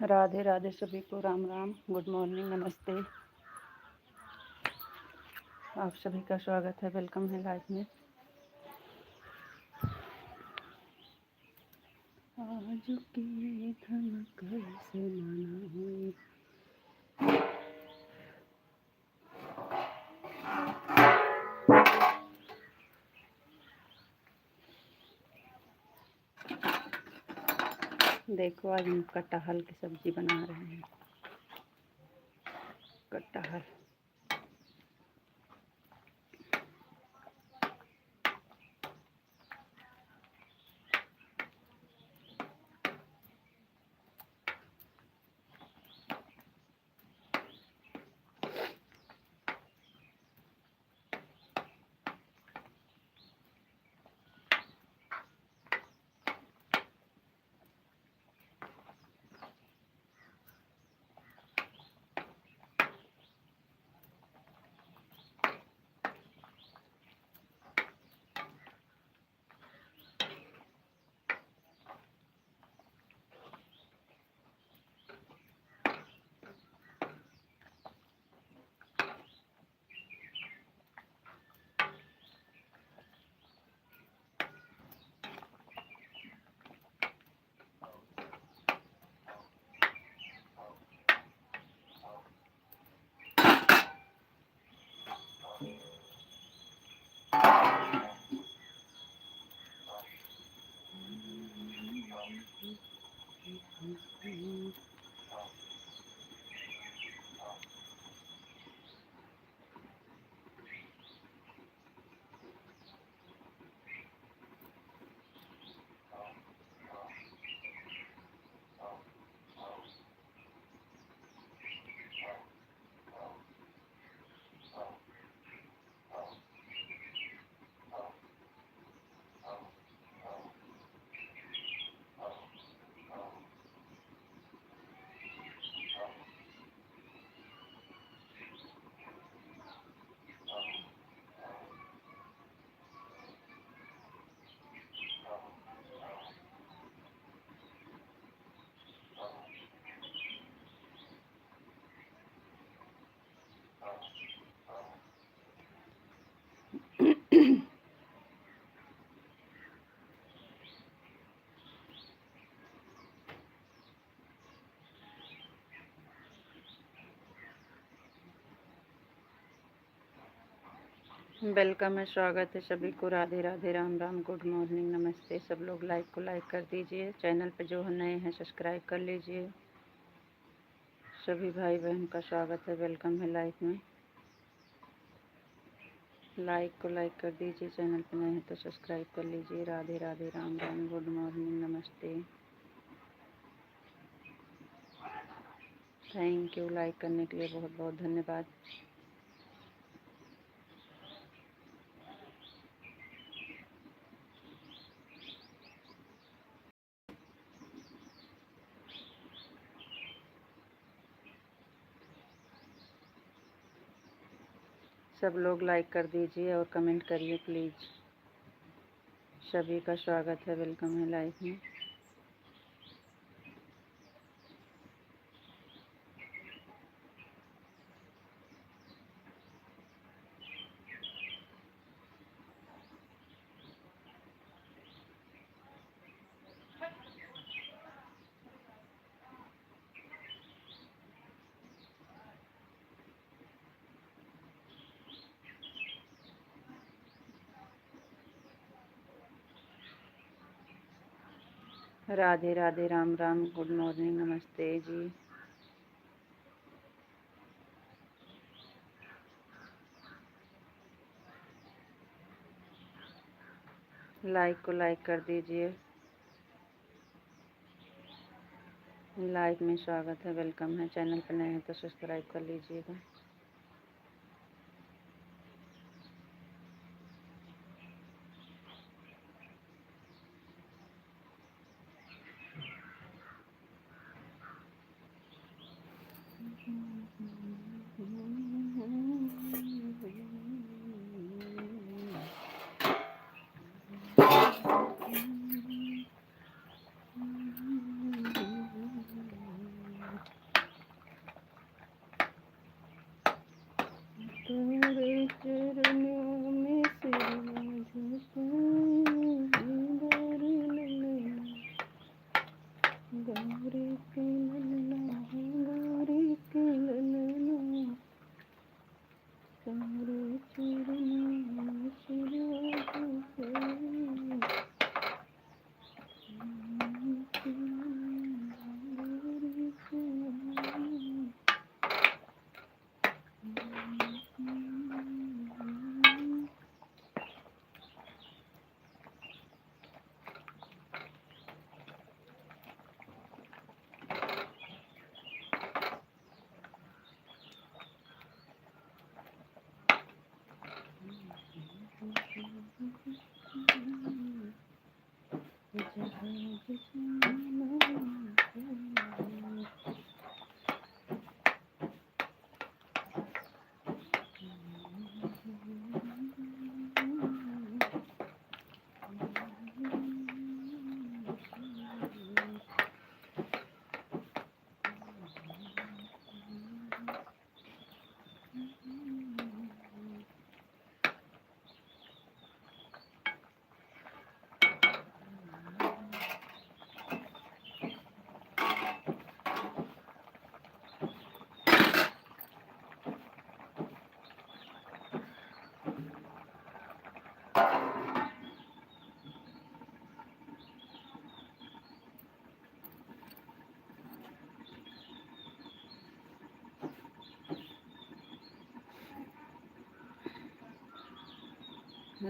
राधे राधे, सभी को Ram Ram, good morning, नमस्ते। आप सभी का स्वागत है, वेलकम है लाइफ में। आज की धन कल से माना हुई। देखो, आज हम कटहल की सब्जी बना रहे हैं। कटहल वेलकम है, स्वागत है सभी को। राधे राधे, राम राम, गुड मॉर्निंग, नमस्ते। सब लोग लाइक को लाइक कर दीजिए। चैनल पे जो नए हैं सब्सक्राइब कर लीजिए। सभी भाई बहन का स्वागत है, वेलकम है लाइफ में। लाइक को लाइक कर दीजिए। चैनल पे नए हैं तो सब्सक्राइब कर लीजिए। राधे राधे, राम राम, गुड मॉर्निंग, नमस्ते। थैंक यू, लाइक करने के लिए बहुत बहुत धन्यवाद। सब लोग लाइक कर दीजिए और कमेंट करिए प्लीज़। सभी का स्वागत है, वेलकम है लाइफ में। राधे राधे, राम राम, गुड मॉर्निंग, नमस्ते जी। लाइक को लाइक कर दीजिए। लाइव में स्वागत है, वेलकम है। चैनल पर नए हैं तो सब्सक्राइब कर लीजिएगा।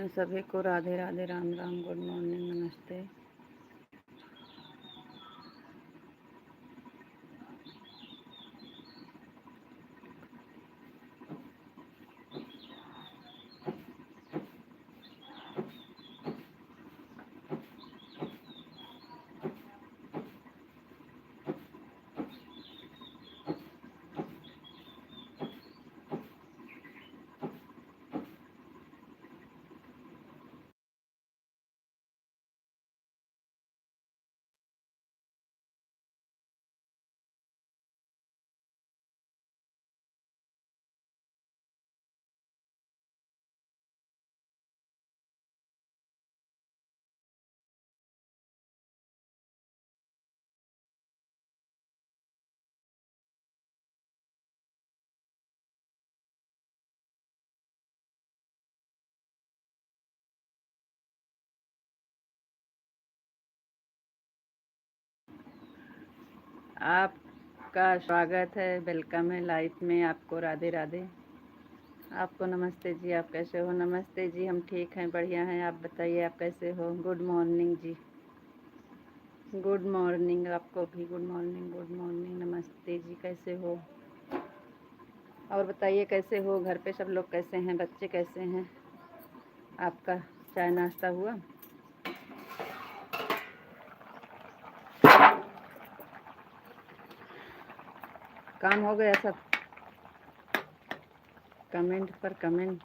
सभी को राधे राधे, राम राम, गुड मॉर्निंग, नमस्ते। आपका स्वागत है, वेलकम है लाइफ में। आपको राधे राधे, आपको नमस्ते जी। आप कैसे हो? नमस्ते जी, हम ठीक हैं, बढ़िया हैं। आप बताइए, आप कैसे हो? गुड मॉर्निंग जी, गुड मॉर्निंग। आपको भी गुड मॉर्निंग, गुड मॉर्निंग, नमस्ते जी। कैसे हो? और बताइए कैसे हो? घर पे सब लोग कैसे हैं? बच्चे कैसे हैं? आपका चाय नाश्ता हुआ? काम हो गया सब? कमेंट पर कमेंट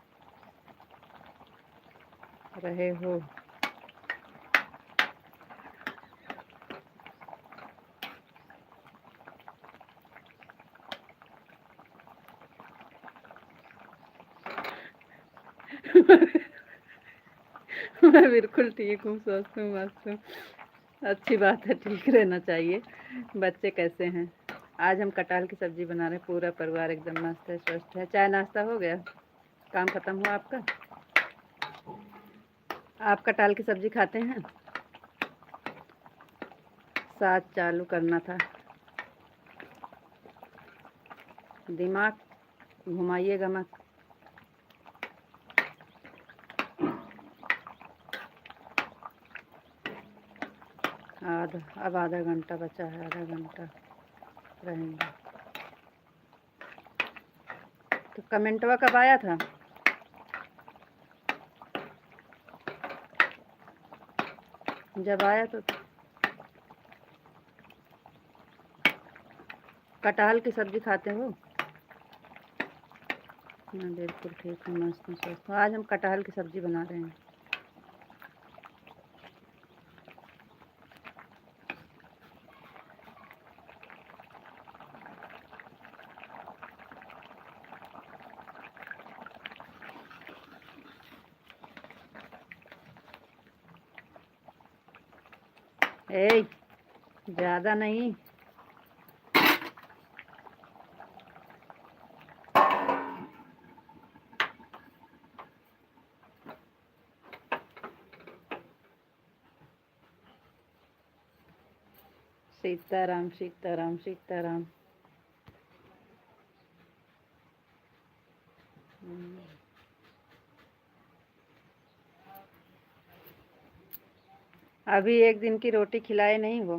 रहे हो। मैं बिल्कुल ठीक हूँ, स्वस्थ हूँ, मस्त हूँ। अच्छी बात है, ठीक रहना चाहिए। बच्चे कैसे हैं? आज हम कटहल की सब्जी बना रहे हैं, पूरा परिवार एकदम मस्त है, स्वस्थ है। चाय नाश्ता हो गया? काम खत्म हुआ आपका? आप कटहल की सब्जी खाते हैं? साथ चालू करना था, दिमाग घुमाइएगा मत। अब आधा घंटा बचा है, आधा घंटा रहेंगे। तो कमेंटवा कब आया था? जब आया तो कटहल की सब्जी खाते हो? मैं बिल्कुल ठीक हूँ, मस्त हूँ, स्वस्थ हूँ। आज हम कटहल की सब्जी बना रहे हैं। ए, ज़्यादा नहीं। सीताराम सीताराम सीताराम। अभी एक दिन की रोटी खिलाए नहीं हो?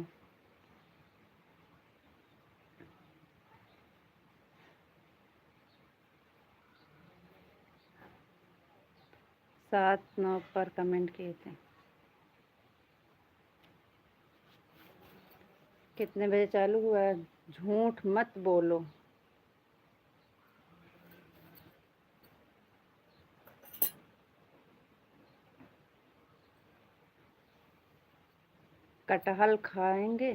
7-9 पर कमेंट किए थे। कितने बजे चालू हुआ है? झूठ मत बोलो। कटहल खाएंगे?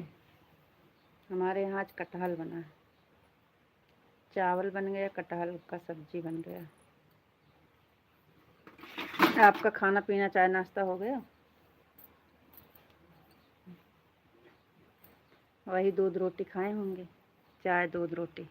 हमारे यहाँ आज कटहल बना है। चावल बन गया, कटहल का सब्जी बन गया। आपका खाना पीना चाय नाश्ता हो गया? वही दूध रोटी खाए होंगे, चाय दूध रोटी।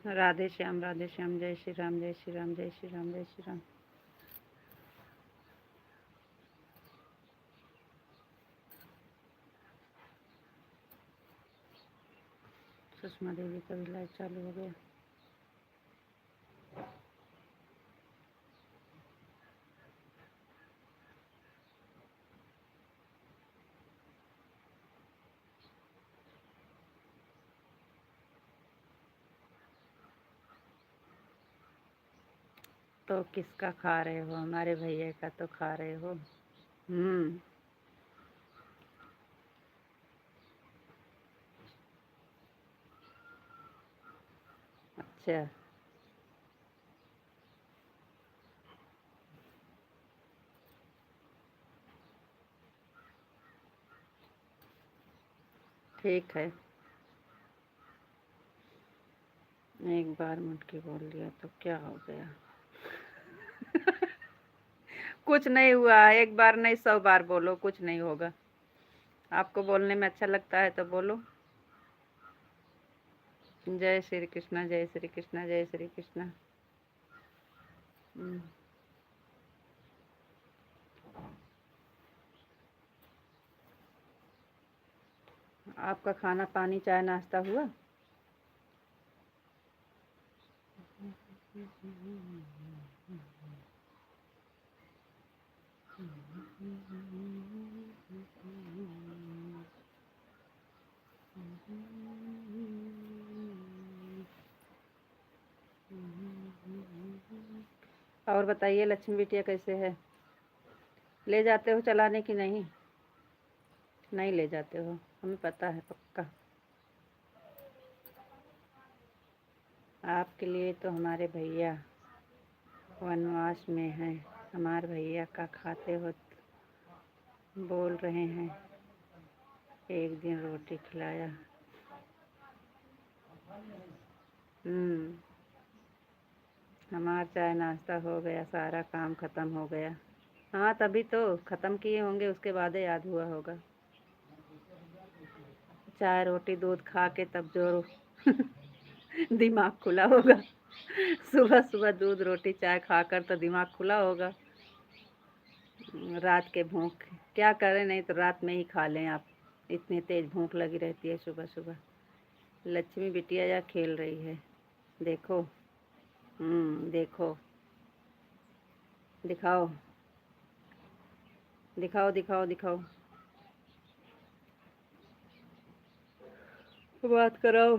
राधे श्याम, राधे श्याम, जय श्री राम, जय श्री राम, जय श्री राम, जय श्री राम। सुषमा देवी का भी लाइव चालू हो गया। तो किसका खा रहे हो? हमारे भैया का तो खा रहे हो। अच्छा, ठीक है। एक बार मुटकी बोल लिया तो क्या हो गया? कुछ नहीं हुआ। एक बार नहीं 100 बार बोलो, कुछ नहीं होगा। आपको बोलने में अच्छा लगता है तो बोलो। जय श्री कृष्णा, जय श्री कृष्णा, जय श्री कृष्णा। आपका खाना पानी चाय नाश्ता हुआ? और बताइए, लक्ष्मी बिटिया कैसे है? ले जाते हो चलाने की नहीं? नहीं ले जाते हो, हमें पता है पक्का। आपके लिए तो हमारे भैया वनवास में हैं। हमारे भैया का खाते हो बोल रहे हैं एक दिन रोटी खिलाया। हमारा चाय नाश्ता हो गया, सारा काम ख़त्म हो गया। हाँ, तभी तो ख़त्म किए होंगे, उसके बाद याद हुआ होगा। चाय रोटी दूध खा के तब जो दिमाग खुला होगा। सुबह सुबह दूध रोटी चाय खाकर तो दिमाग खुला होगा। रात के भूख क्या करें, नहीं तो रात में ही खा लें आप। इतनी तेज भूख लगी रहती है सुबह सुबह। लक्ष्मी बिटिया या खेल रही है, देखो। देखो, दिखाओ दिखाओ दिखाओ दिखाओ। बात कराओ।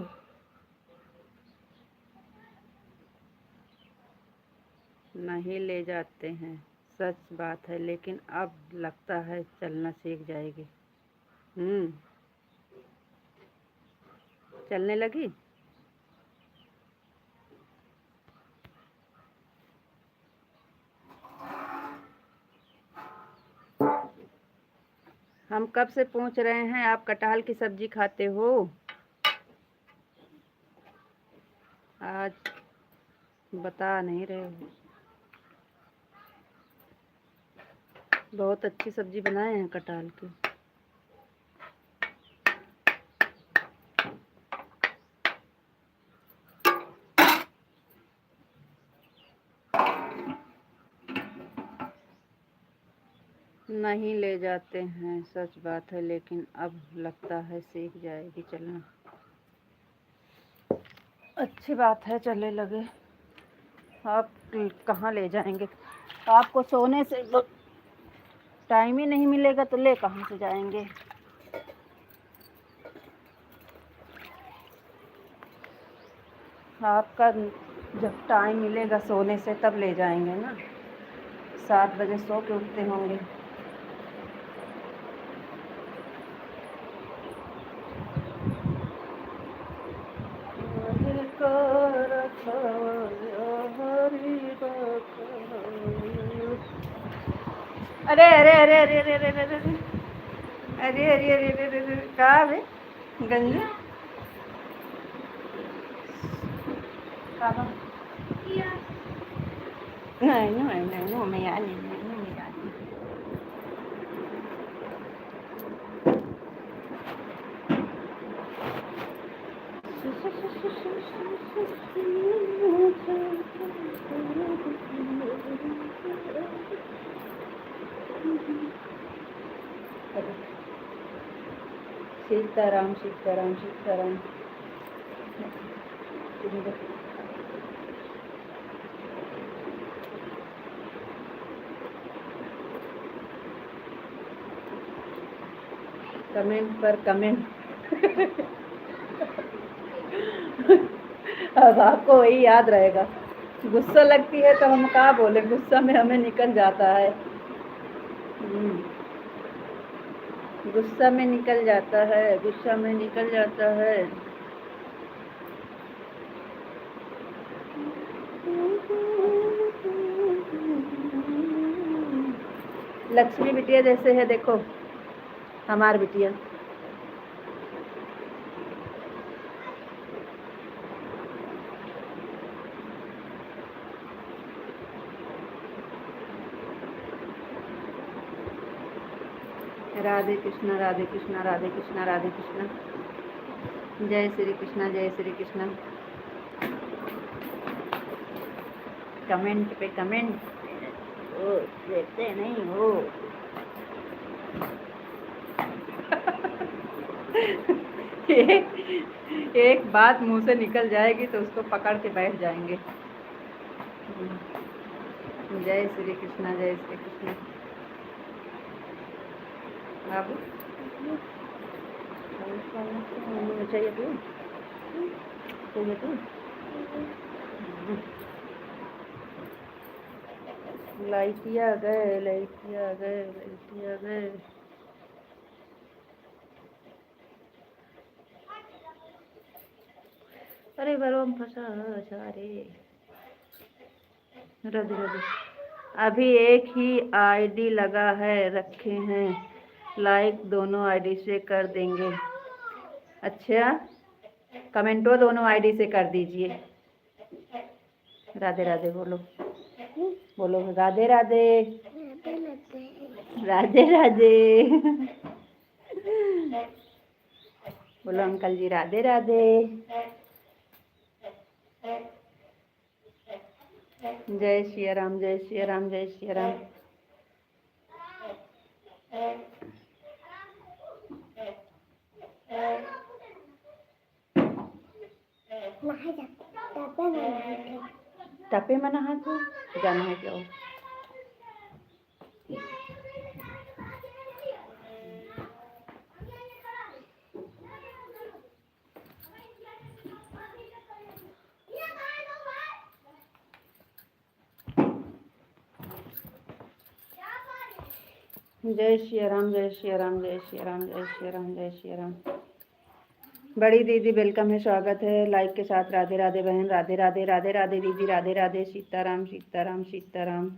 नहीं ले जाते हैं, सच बात है, लेकिन अब लगता है चलना सीख जाएगी। हम्म चलने लगी। हम कब से पूछ रहे हैं आप कटहल की सब्जी खाते हो? आज बता नहीं रहे हो। बहुत अच्छी सब्जी बनाए हैं कटहल की। नहीं ले जाते हैं, सच बात है, लेकिन अब लगता है सीख जाएगी चलना। अच्छी बात है, चले लगे। आप कहाँ ले जाएंगे? आपको सोने से टाइम ही नहीं मिलेगा तो ले कहाँ से जाएंगे। आपका जब टाइम मिलेगा सोने से तब ले जाएंगे ना। 7 बजे सो के उठते होंगे। अरे अरे अरे अरे अरे अरे अरे अरे अरे अरे अरे अरे अरे कहाँ है गंजी? नहीं नहीं नहीं मैं यार नहीं मैं यार सीताराम सीताराम सीताराम। कमेंट पर कमेंट। अब आपको वही याद रहेगा। गुस्सा लगती है तो हम क्या बोले, गुस्सा में हमें निकल जाता है। गुस्सा में निकल जाता है, गुस्सा में निकल जाता है। लक्ष्मी बिटिया जैसे है देखो हमार बिटिया। राधे कृष्णा राधे कृष्णा राधे कृष्णा राधे कृष्णा। जय श्री कृष्णा जय श्री कृष्णा। कमेंट पे कमेंट ओ देते नहीं हो। एक बात मुंह से निकल जाएगी तो उसको पकड़ के बैठ जाएंगे। जय श्री कृष्णा जय श्री कृष्णा। बाबू चाहिए तू चाहिए तू लाइटिया गए लाइटिया गए लाइटिया गए। अरे बरोम फंसा सारे रद रद। अभी एक ही आईडी लगा है रखे हैं, लाइक दोनों आईडी से कर देंगे। अच्छा कमेंटो दोनों आईडी से कर दीजिए। राधे राधे बोलो बोलो राधे राधे राधे राधे। बोलो अंकल जी राधे राधे। जय श्री राम जय श्री राम जय श्री राम। टपे में नहा तो जाना है क्या? जय श्री राम जय श्री राम जय श्री राम जय श्री राम जय श्री राम। बड़ी दीदी वेलकम है, स्वागत है लाइक के साथ। राधे राधे बहन राधे राधे राधे राधे दीदी राधे राधे। सीताराम सीताराम सीताराम।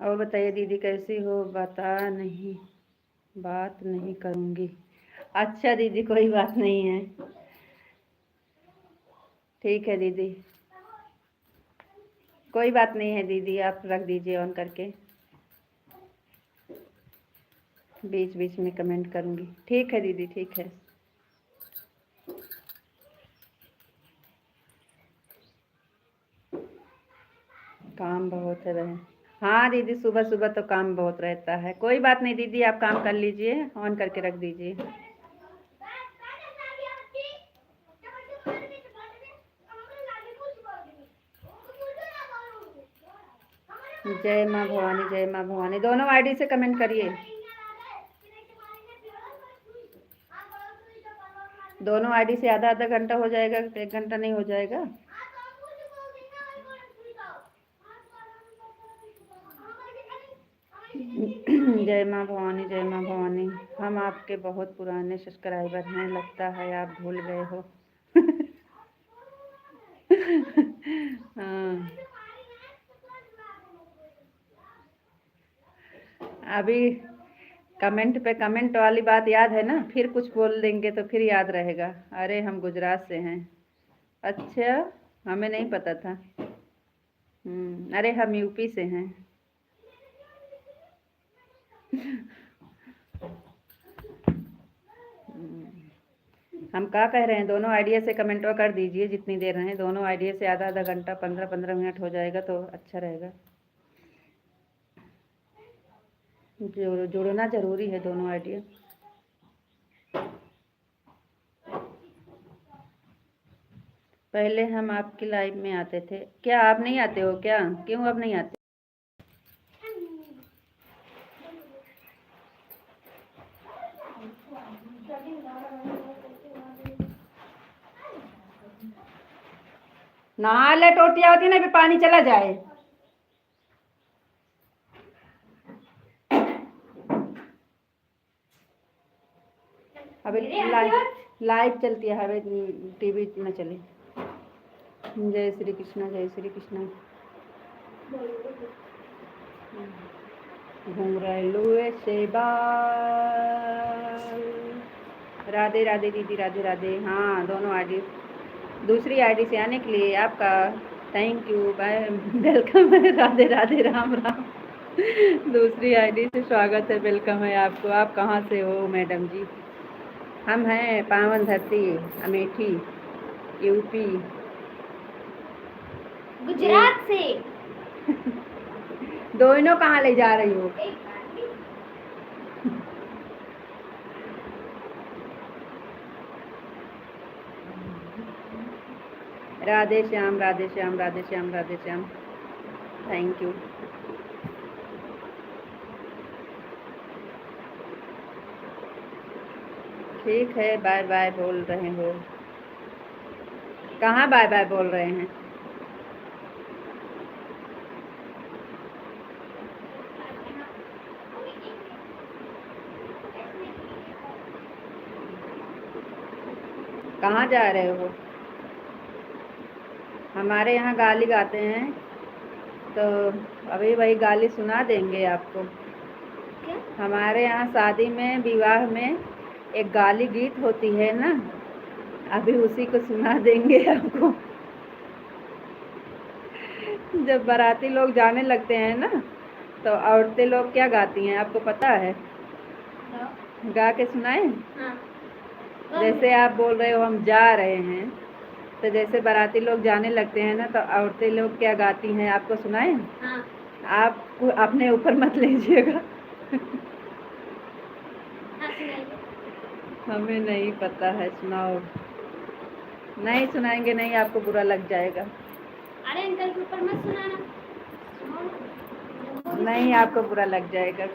और बताइए दीदी कैसी हो? बात नहीं करूँगी। अच्छा दीदी कोई बात नहीं है, ठीक है दीदी कोई बात नहीं है दीदी। आप रख दीजिए ऑन करके, बीच बीच में कमेंट करूँगी। ठीक है दीदी ठीक है। काम बहुत है बहन। हाँ दीदी सुबह सुबह तो काम बहुत रहता है। कोई बात नहीं दीदी आप काम कर लीजिए, ऑन करके रख दीजिए। जय माँ भवानी, जय माँ भवानी। दोनों आईडी से कमेंट करिए। दोनों आईडी से आधा आधा घंटा हो जाएगा, 1 घंटा नहीं हो जाएगा। जय माँ भवानी, जय माँ भवानी। हम आपके बहुत पुराने सब्सक्राइबर हैं, लगता है आप भूल गए हो। हाँ, अभी कमेंट पे कमेंट वाली बात याद है ना, फिर कुछ बोल देंगे तो फिर याद रहेगा। अरे हम गुजरात से हैं। अच्छा, हमें नहीं पता था। अरे हम यूपी से हैं। हम क्या कह रहे हैं, दोनों आइडिया से कमेंट कर दीजिए जितनी देर रहें। दोनों आइडिया से आधा आधा घंटा, 15-15 मिनट हो जाएगा तो अच्छा रहेगा। जुड़ना जरूरी है दोनों आइडिया। पहले हम आपकी लाइव में आते थे, क्या आप नहीं आते हो क्या? क्यों अब नहीं आते? नहा ले, टोटिया होती ना, भी पानी चला जाए। अबे लाइव चलती है, अबे टीवी न चले। जय श्री कृष्णा, जय श्री कृष्णा। घुंघरालू से बाल। राधे राधे दीदी, राधे राधे। हाँ, दोनों आईडी, दूसरी आईडी से आने के लिए आपका थैंक यू, बाय, वेलकम है। राधे राधे, राम राम। दूसरी आईडी से स्वागत है, वेलकम है आपको। आप कहाँ से हो मैडम जी? हम हैं पावन धरती, अमेठी, यूपी, गुजरात से। दोनों कहाँ ले जा रही हो? राधे श्याम, राधे श्याम, राधे श्याम, राधे श्याम। Thank you. ठीक है, बाय बाय बोल रहे हो? कहाँ बाय बाय बोल रहे हैं? कहाँ जा रहे हो? हमारे यहाँ गाली गाते हैं तो अभी वही गाली सुना देंगे आपको। क्या? हमारे यहाँ शादी में, विवाह में एक गाली गीत होती है ना, अभी उसी को सुना देंगे आपको। जब बाराती लोग जाने लगते हैं ना, तो औरतें लोग क्या गाती हैं आपको पता है? गा के सुनाएं? हाँ। जैसे आप बोल रहे हो हम जा रहे हैं, तो जैसे बाराती लोग जाने लगते हैं ना, तो औरतें लोग क्या गाती हैं आपको सुनाएं? हाँ। आप अपने ऊपर मत लीजिएगा। हाँ, सुनाइए। हमें नहीं पता है, सुनाओ। नहीं सुनाएंगे, नहीं, आपको बुरा लग जाएगा। अरे अंकल के ऊपर मत सुनाना। नहीं, आपको बुरा लग जाएगा।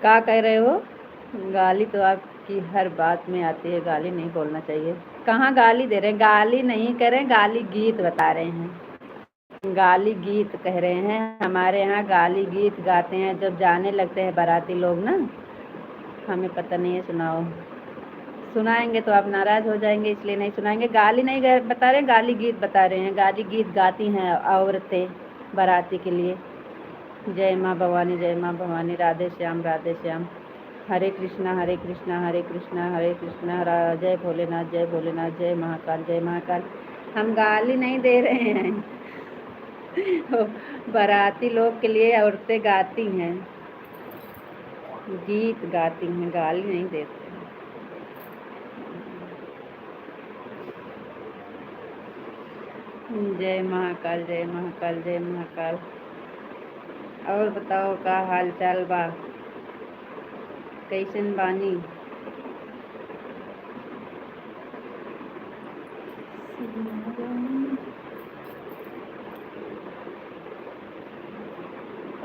क्या कह रहे हो? गाली तो आपकी हर बात में आती है, गाली नहीं बोलना चाहिए। कहाँ गाली दे रहे हैं? गाली नहीं कह रहे, गाली गीत बता रहे हैं। गाली गीत कह रहे हैं। हमारे यहाँ गाली गीत गाते हैं जब जाने लगते हैं बाराती लोग ना। हमें पता नहीं है, सुनाओ। सुनाएंगे तो आप नाराज हो जाएंगे, इसलिए नहीं सुनाएंगे। गाली नहीं बता रहे, गाली गीत बता रहे हैं। गाली गीत गाती हैं औरतें बाराती के लिए। जय माँ भवानी, जय माँ भवानी, राधे श्याम, राधे श्याम, हरे कृष्णा, हरे कृष्णा, हरे कृष्णा, हरे कृष्णा, जय भोलेनाथ, जय भोलेनाथ, जय महाकाल, जय महाकाल। हम गाली नहीं दे रहे हैं। बाराती लोग के लिए औरतें गाती हैं, गीत गाती हैं, गाली नहीं देते हैं। जय महाकाल, जय महाकाल, जय महाकाल। और बताओ का हाल चाल बा? कैसन बानी?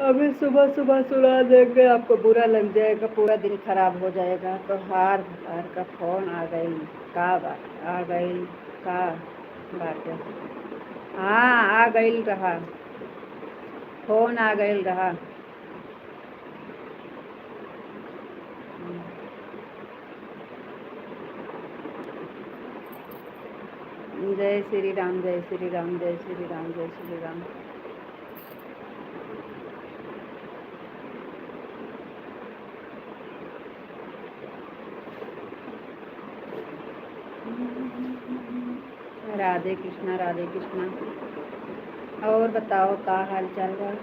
अभी सुबह सुबह सुना देंगे, आपको बुरा लग जाएगा, पूरा दिन खराब हो जाएगा। तो हार का फोन आ गई। का बात आ गई? का बात है? हाँ, आ गई रहा, फोन आ गई रहा। जय श्री राम, जय श्री राम, जय श्री राम, जय श्री राम। राधे कृष्णा, राधे कृष्णा। और बताओ का हाल चाल है?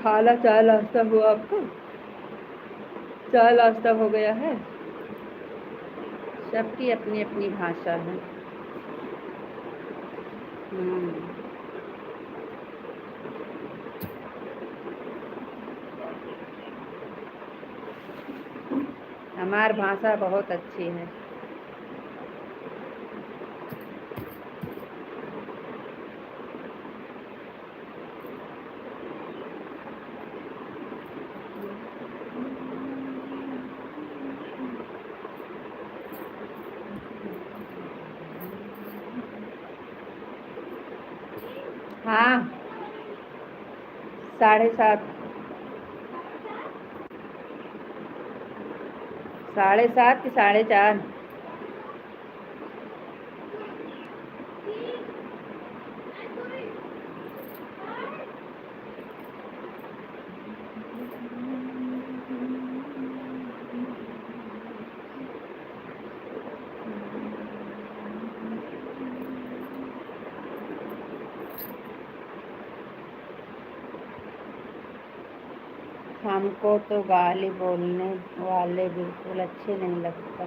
खाना चाय नाश्ता हुआ आपको? चाय नाश्ता हो गया है? सबकी अपनी अपनी भाषा है। हमारी भाषा बहुत अच्छी है। हाँ, 7:30, 7:30 कि 4:30? हमको तो गाली बोलने वाले बिल्कुल अच्छे नहीं लगता।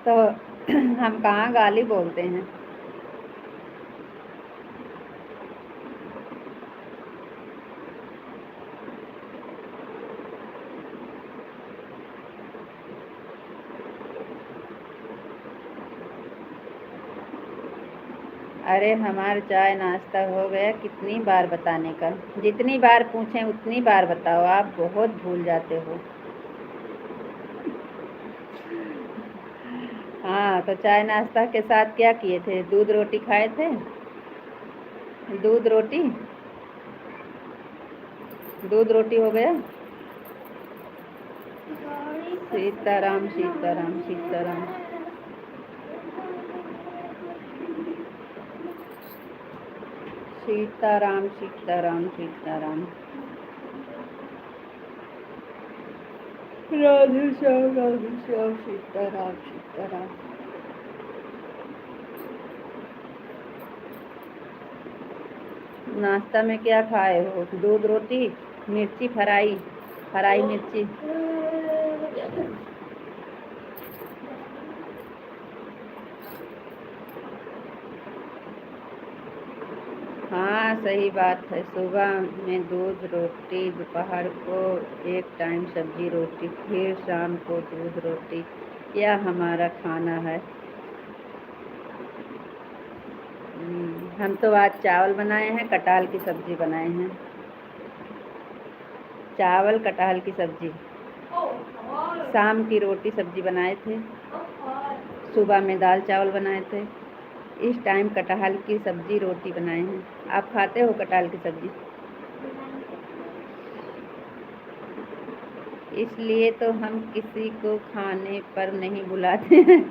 तो हम कहाँ गाली बोलते हैं? अरे हमारा चाय नाश्ता हो गया, कितनी बार बताने का? जितनी बार पूछें उतनी बार बताओ, आप बहुत भूल जाते हो। हाँ, तो चाय नाश्ता के साथ क्या किए थे? दूध रोटी खाए थे? दूध रोटी, दूध रोटी हो गया। सीताराम, सीताराम, सीताराम। सीताराम, सीताराम, सीताराम। राधे श्याम, राधे श्याम, सीताराम, सीताराम। नाश्ता में क्या खाए हो? दूध रोटी, मिर्ची फ्राई, फ्राई मिर्ची। हाँ, सही बात है। सुबह में दूध रोटी, दोपहर को एक टाइम सब्जी रोटी, फिर शाम को दूध रोटी। यह हमारा खाना है। हम तो आज चावल बनाए हैं, कटहल की सब्जी बनाए हैं। चावल कटहल की सब्जी। शाम की रोटी सब्जी बनाए थे। सुबह में दाल चावल बनाए थे। इस टाइम कटहल की सब्जी रोटी बनाए हैं। आप खाते हो कटहल की सब्जी? इसलिए तो हम किसी को खाने पर नहीं बुलाते हैं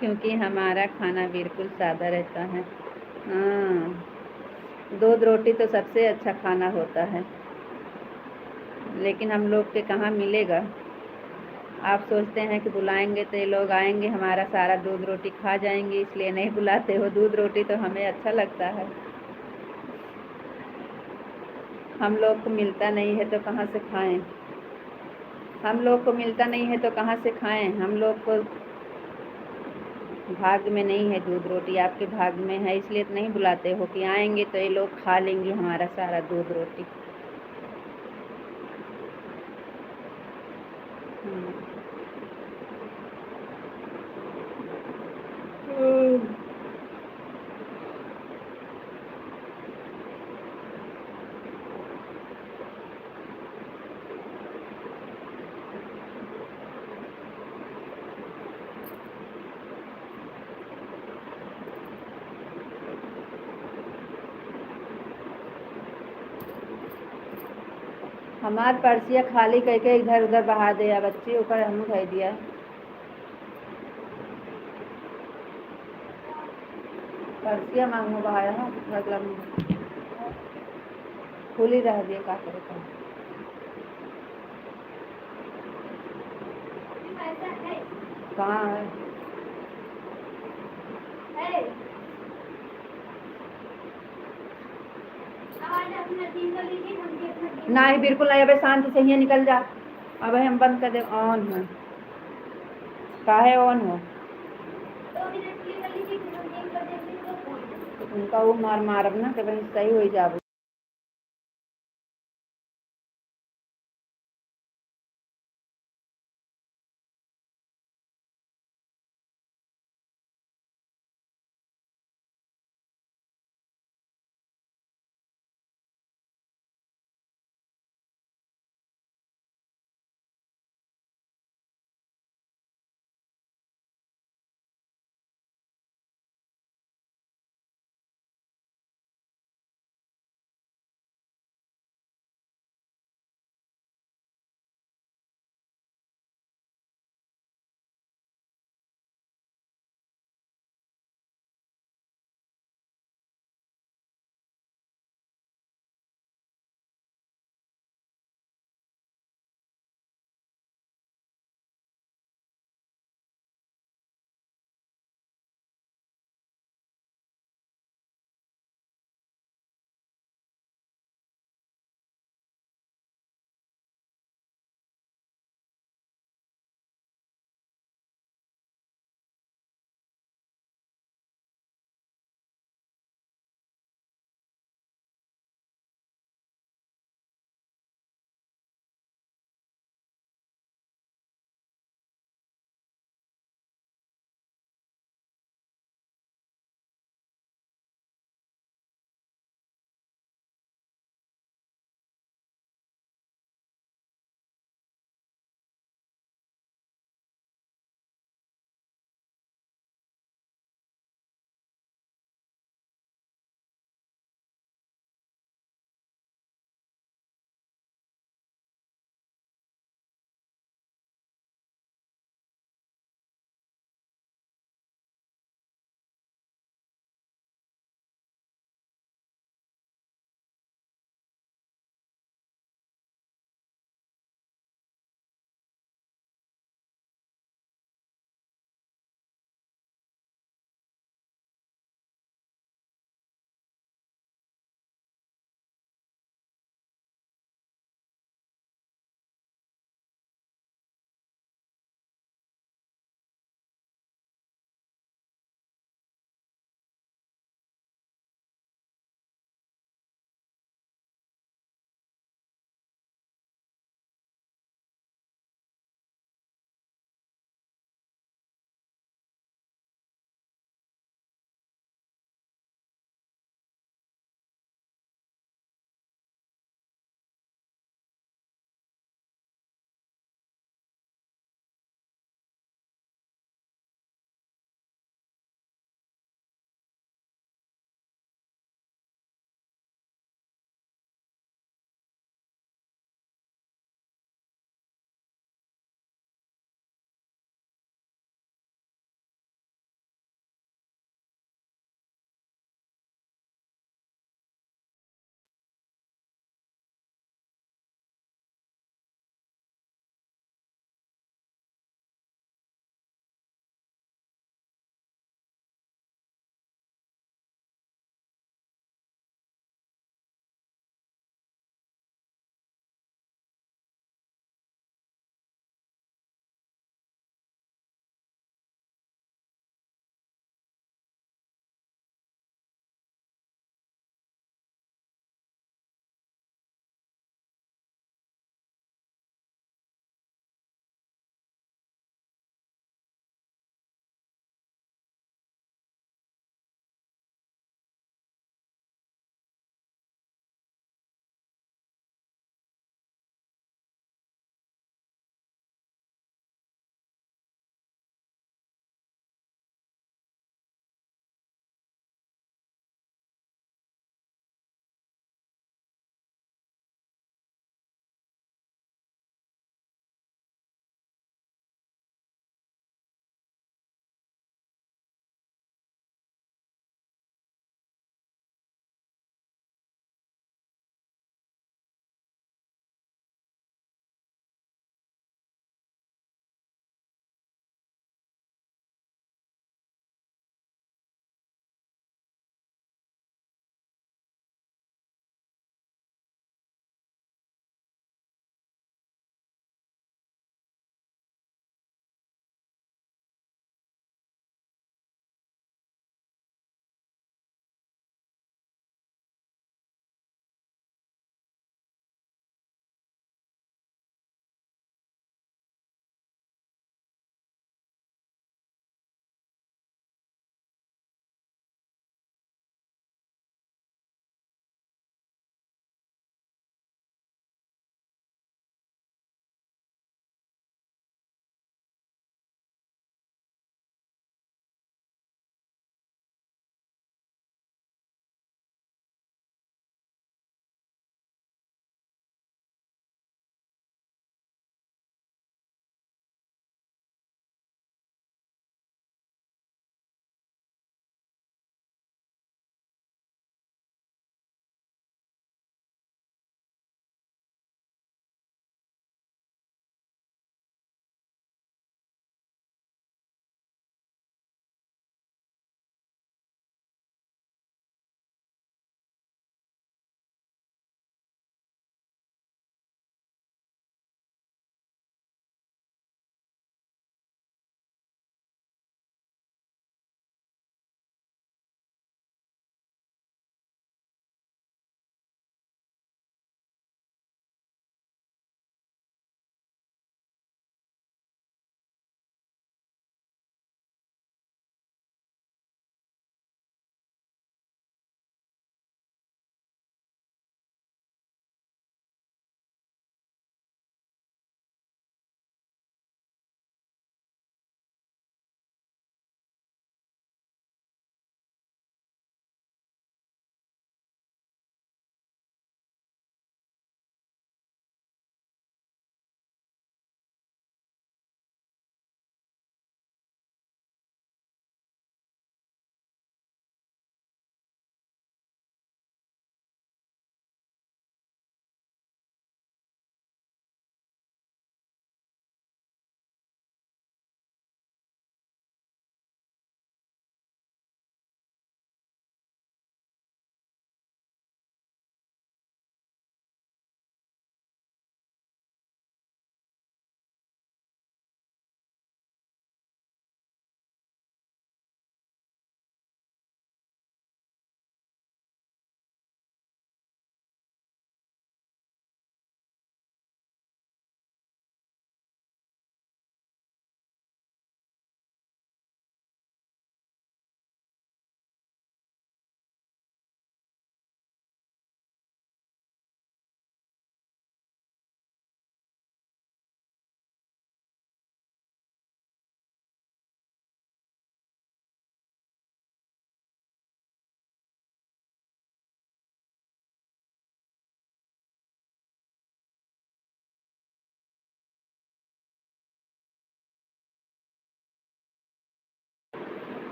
क्योंकि हमारा खाना बिल्कुल सादा रहता है। हाँ, दूध रोटी तो सबसे अच्छा खाना होता है, लेकिन हम लोग के कहाँ मिलेगा। आप सोचते हैं कि बुलाएंगे तो ये लोग आएंगे, हमारा सारा दूध रोटी खा जाएंगे, इसलिए नहीं बुलाते हो। दूध रोटी तो हमें अच्छा लगता है। हम लोग को मिलता नहीं है तो कहाँ से खाएं? हम लोग को मिलता नहीं है तो कहाँ से खाएं? हम लोग को भाग्य में नहीं है दूध रोटी, आपके भाग्य में है, इसलिए तो नहीं बुलाते हो कि आएंगे तो ये लोग खा लेंगे हमारा सारा दूध रोटी। हमार पर्सिया खाली करके इधर उधर बहा दे, अब बच्चे ऊपर हम धो दिया। पर्सिया मांगो बहाया है अगला में खुली रह दिए का करे का। पैसा है कहाँ है? है आज अपना 300 लीजिए, हम भी अपना 300 नहीं बिल्कुल नहीं, अबे शांति से ही निकल जा। अब हम बंद कर दे। ऑन है काहे ऑन हो? 2 मिनट के लिए कर लीजिए, फिर हम गेम कर देंगे तो फोन उनका वो मार मारब ना कि भाई सही हो जाब।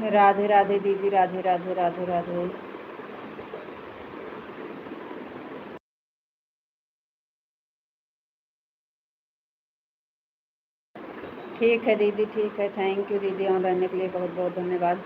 राधे राधे दीदी, राधे राधे राधे राधे। ठीक है दीदी, ठीक है। थैंक यू दीदी, ऑन रहने के लिए बहुत बहुत धन्यवाद।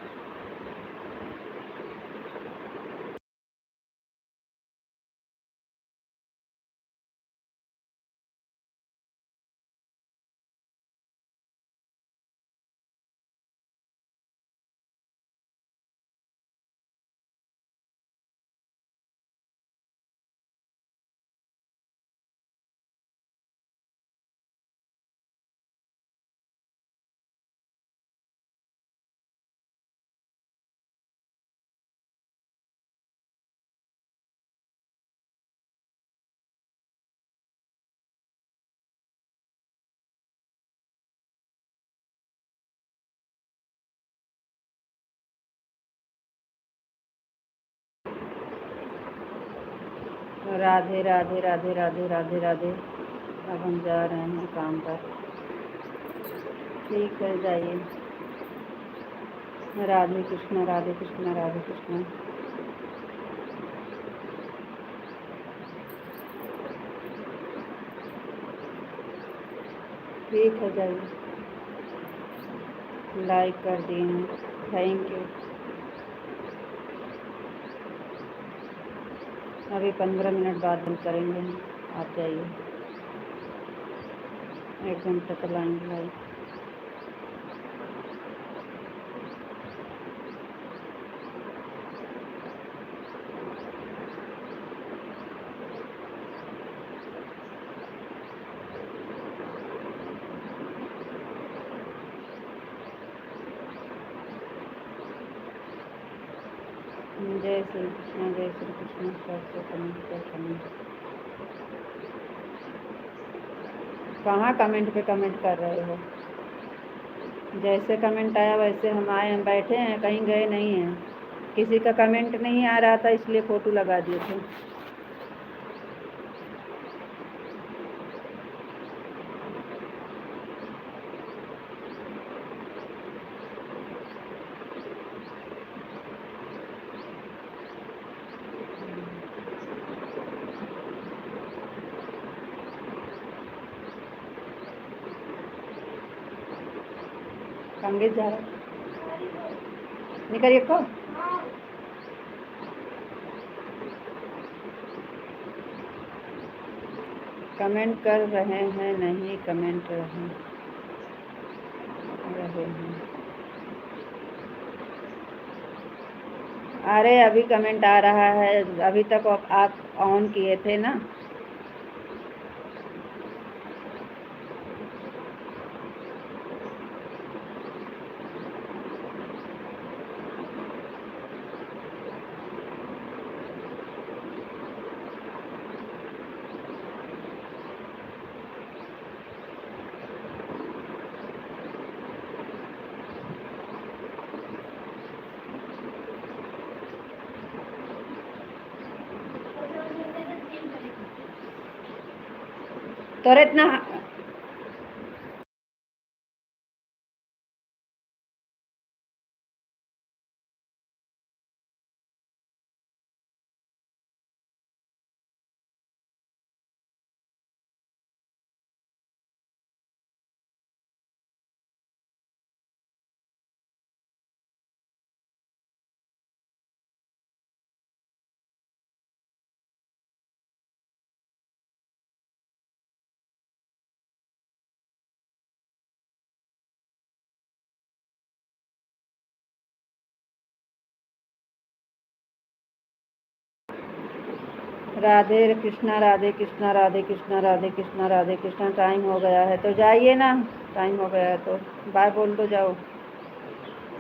राधे राधे राधे राधे राधे राधे। अब हम जा रहे हैं काम पर। ठीक है, जाइए। राधे कृष्णा, राधे कृष्णा, राधे कृष्णा। ठीक है, जाइए। लाइक कर दिए हैं, थैंक यू। अभी 15 मिनट बाद बंद करेंगे हम, आप जाइए। 1 घंटा चलाएंगे लाइव। जय श्री कृष्ण, जय श्री कृष्ण। सबसे कमेंट कहाँ कमेंट पे कमेंट कर रहे हो? जैसे कमेंट आया वैसे हम आए, हम बैठे हैं, कहीं गए नहीं हैं। किसी का कमेंट नहीं आ रहा था इसलिए फ़ोटो लगा दिए थे। कांग्रेस जा रहा निकलिए को। कमेंट कर रहे हैं, नहीं कमेंट रहे हैं। अरे अभी कमेंट आ रहा है, अभी तक आप ऑन किए थे ना। तो इतना राधे कृष्णा, राधे कृष्णा, राधे कृष्णा, राधे कृष्णा, राधे कृष्णा। टाइम हो गया है तो जाइए ना, टाइम हो गया है तो बाय बोल दो, जाओ।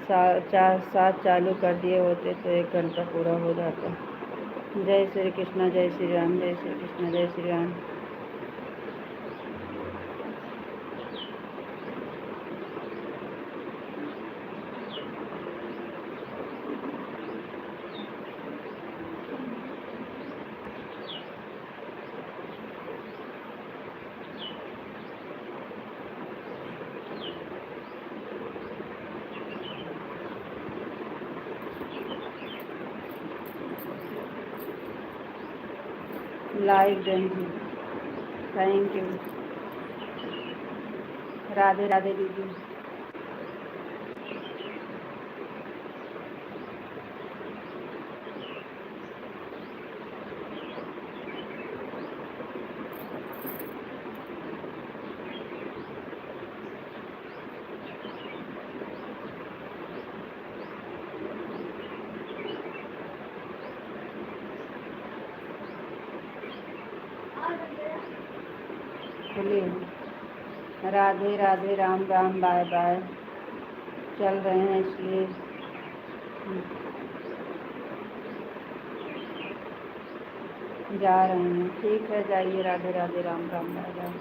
7 चालू कर दिए होते तो 1 घंटा पूरा हो जाता। जय श्री कृष्ण, जय श्री राम, जय श्री कृष्ण, जय श्री राम। लाइव दें जी। Thank you. राधे राधे दीदी। खुली। Radhe Radhe, Ram Ram, bye bye. चल रहे हैं इसलिए जा रहे हैं। ठीक है, जाइए। Radhe Radhe, Ram Ram, bye bye.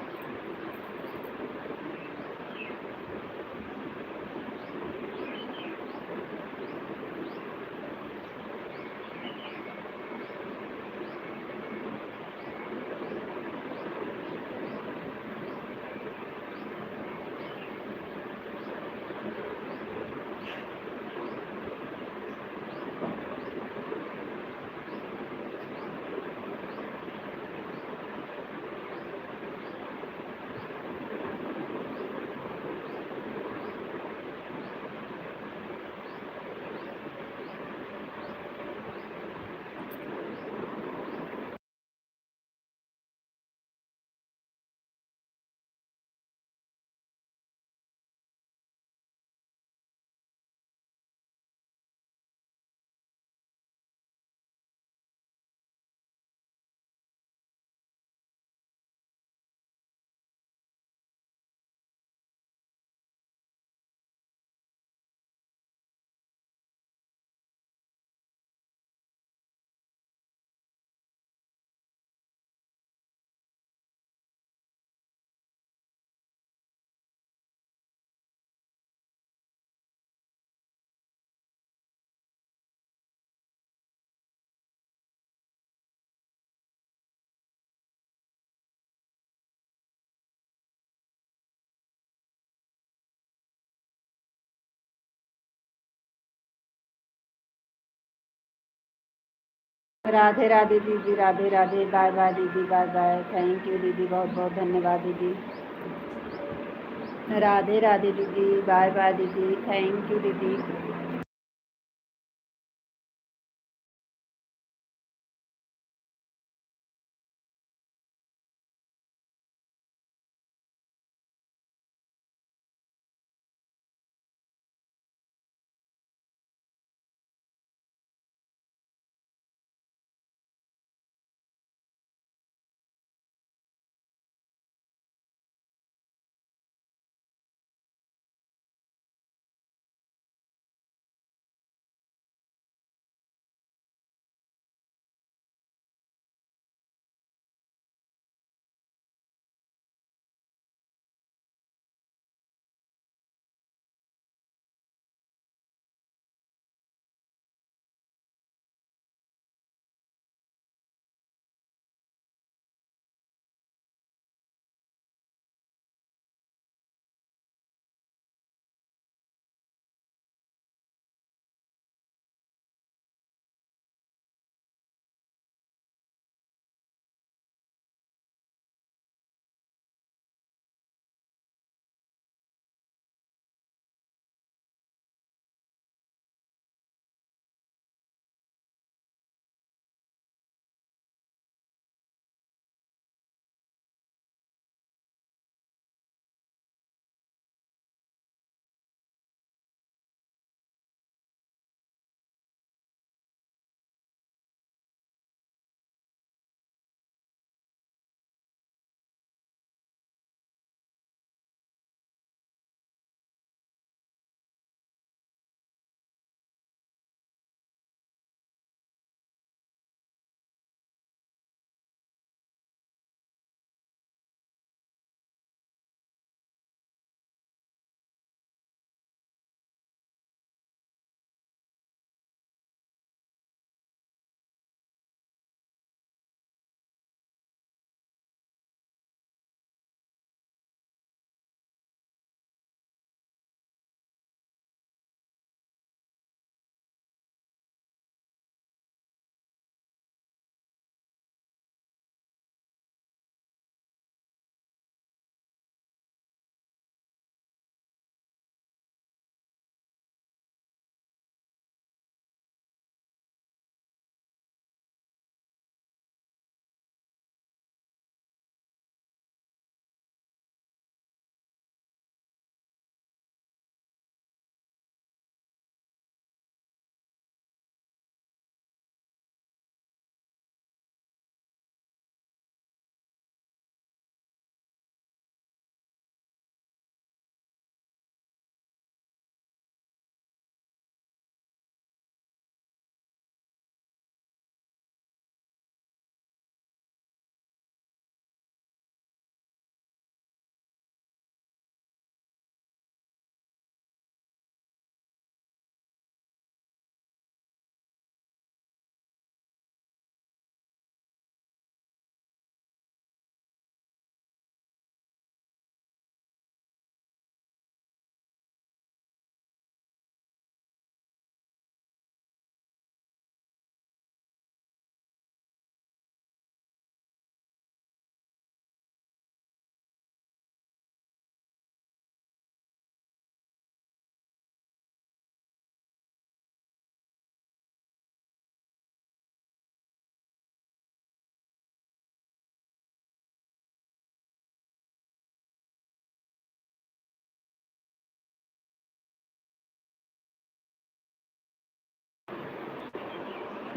राधे राधे दीदी, राधे राधे, बाय बाय दीदी, बाय बाय। थैंक यू दीदी, बहुत बहुत धन्यवाद दीदी। राधे राधे दीदी, बाय बाय दीदी, थैंक यू दीदी।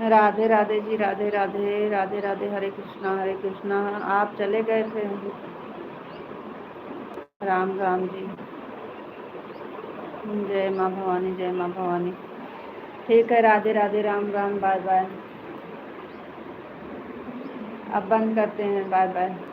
राधे राधे जी, राधे राधे, राधे राधे, हरे कृष्णा हरे कृष्णा। आप चले गए थे? राम राम जी। जय माँ भवानी, जय माँ भवानी। ठीक है, राधे राधे, राम राम, बाय बाय। अब बंद करते हैं, बाय बाय।